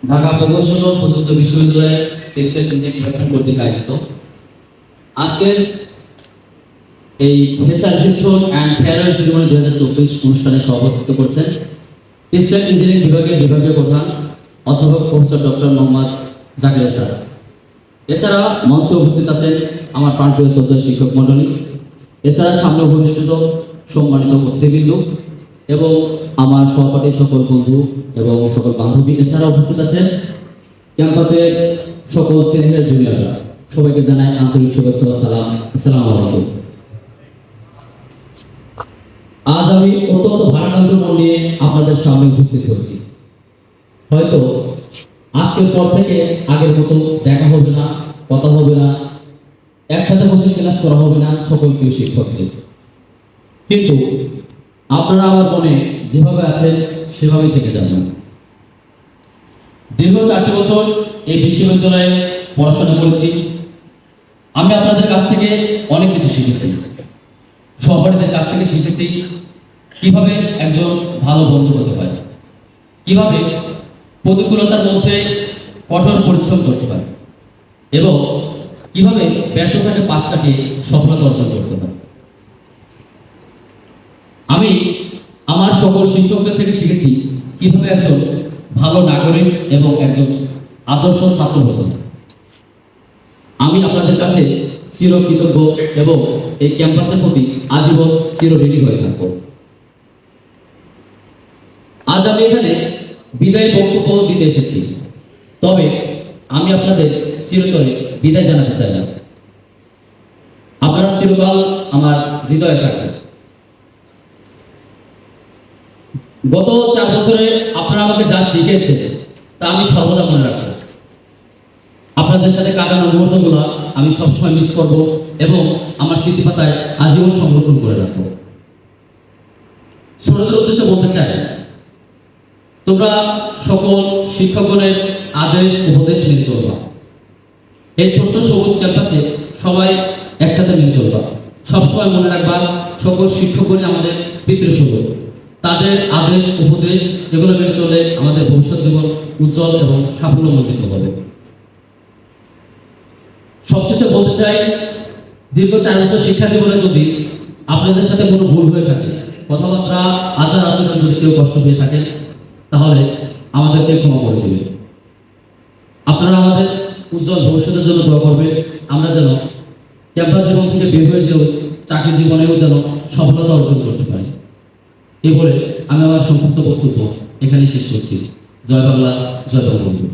ঢাকা প্রকৌশল প্রযুক্তি বিশ্ববিদ্যালয়ের টেক্সটাইল ইঞ্জিনিয়ারিং ডিপার্টমেন্ট কর্তৃক আয়োজিত আজকের এই fresher reception and farewell ceremony 2024 অনুষ্ঠানে সভাপতিত্ব করছেন টেক্সটাইল ইঞ্জিনিয়ারিং বিভাগের বিভাগীয় প্রধান অধ্যাপক professor doctor Mohammad Zakir sir. এছাড়া মঞ্চে উপস্থিত আছেন আমার প্রাণপ্রিয় শ্রদ্ধেয় শিক্ষক মণ্ডলী, এছাড়া সামনে উপবিষ্ট সম্মানিত অতিথিবৃন্দ এবং আমার সহপাঠী সকল বন্ধু এবং সকল বান্ধবী, এছাড়া উপস্থিত আছেন ক্যাম্পাসের সকল সিনিয়র জুনিয়ররা। সবাইকে জানাই আন্তরিক শুভেচ্ছা ও সালাম। আসসালামু আলাইকুম। আজ আমি অত্যন্ত ভারাক্রান্ত মন নিয়ে আপনাদের সামনে উপস্থিত হয়েছি। হয়তো আজকের পর থেকে আগের মতো দেখা হবে না, কথা হবে না, একসাথে বসে ক্লাস করা হবে না সকলকে শিক্ষকদের, কিন্তু আপনারা আমার মনে যেভাবে আছেন সেভাবেই থেকে যাবেন। দীর্ঘ 4টি বছর এই বিশ্ববিদ্যালয়ে পড়াশোনা করেছি। আমি আপনাদের কাছ থেকে অনেক কিছু শিখেছি। সহপাঠীদের কাছ থেকে শিখেছি কিভাবে একজন ভালো বন্ধু হতে হয়, কিভাবে প্রতিকূলতার মধ্যে কঠোর পরিশ্রম করতে হয় এবং কিভাবে ব্যর্থতাকে পাশ কাটিয়ে সফলতা অর্জন করতে হয়। আমি আমার সকল শিক্ষকদের থেকে শিখেছি কিভাবে একজন ভালো নাগরিক এবং একজন আদর্শ ছাত্র হতে হয়। আমি আপনাদের কাছে চিরকৃতজ্ঞ এবং এই ক্যাম্পাসের প্রতি আজীবন চিরঋণী হয়ে থাকব। আজ আমি এখানে বিদায় বক্তব্য দিতে এসেছি, তবে আমি আপনাদের চিরতরে বিদায় জানাতে চাই না। আপনারা চিরকাল আমার হৃদয়ে থাকবেন। গত 4 বছরে আপনারা আমাকে যা শিখিয়েছেন তা আমি সর্বদা মনে রাখবো। আপনাদের সাথে কাটানো মুহূর্তগুলো আমি সবসময় মিস করব এবং আমার স্মৃতিপাতায় আজীবন সংরক্ষণ করে রাখবো। ছোটদের উদ্দেশ্যে বলতে চাই, তোমরা সকল শিক্ষকগণের আদেশ উপদেশ মেনে চলবা। এই ছোট্ট সবুজ ক্যাম্পাসে সবাই একসাথে মেনে চলবা। সবসময় মনে রাখবা সকল শিক্ষকগণই আমাদের পিতৃসুলভ। তাদের আদেশ উপদেশ এগুলো মেনে চলে আমাদের ভবিষ্যৎ জীবন উজ্জ্বল এবং সাফল্যমণ্ডিত হবে। সবশেষে বলতে চাই, দীর্ঘ 4 বছর শিক্ষা জীবনে যদি আপনাদের সাথে কোনো ভুল হয়ে থাকে, কথাবার্তা আচার আচরণ যদি কেউ কষ্ট পেয়ে থাকেন, তাহলে আমাদেরকে ক্ষমা করে দেবেন। আপনারা আমাদের উজ্জ্বল ভবিষ্যতের জন্য দোয়া করবেন। আমরা যেন ক্যাম্পাস জীবন থেকে বের হয়ে যেও চাকরি জীবনেও যেন সফলতা অর্জন করতে পারি। এই বলে আমি আমার সংক্ষিপ্ত বক্তব্য এখানেই শেষ করছি। জয় বাংলা, জয় বঙ্গবন্ধু।